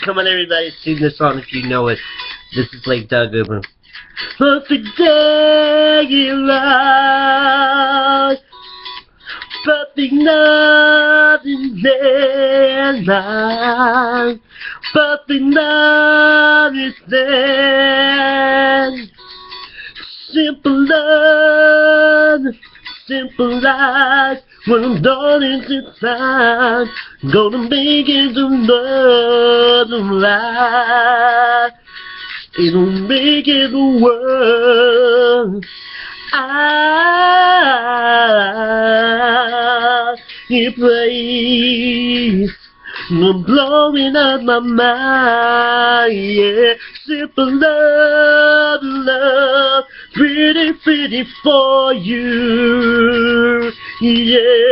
Come on, everybody, sing this song if you know it. This is Lake Doug Uber. Perfect day in life, perfect nothing there life, perfect love is there. Simple love, simple life. When I'm done into time, gonna make it another life. It'll make it the world. You place, I'm blowing up my mind, yeah. Simple love, love, pretty, pretty for you, yeah.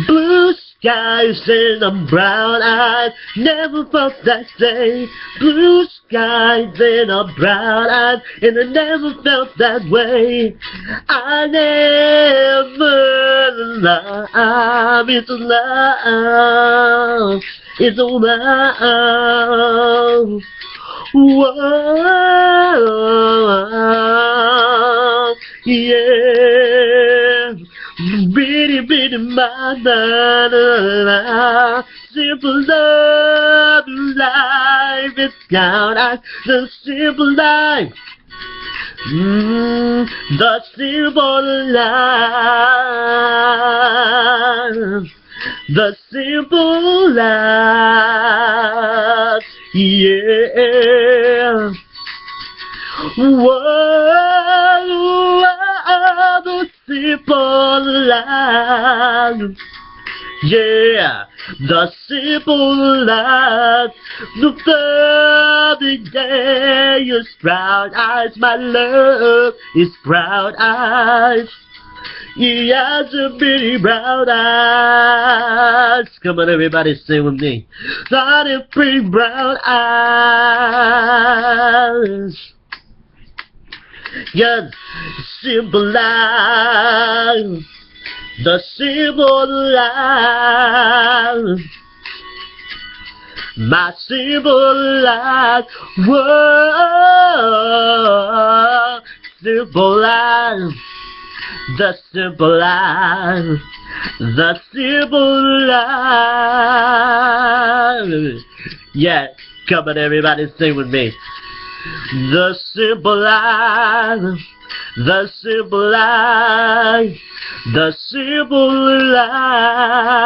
Blue skies and I'm brown eyed, never felt that day. Blue skies and I'm brown eyed, and I never felt that way. I never love, it's love, it's love. Whoa, yeah. Bitty, bitty, my da, simple love, life, it's down at the simple life. The simple life, the simple life, yeah. Whoa, the simple life, yeah, the simple life. The perfect day is brown eyes, my love is brown eyes. He has a pretty brown eyes. Come on, everybody, sing with me. Got a pretty brown eyes. Yes, simple life, the simple life, my simple life. Whoa, simple life, the simple life, the simple life. Yeah, come on, everybody, sing with me. The simple life, the simple life, the simple life.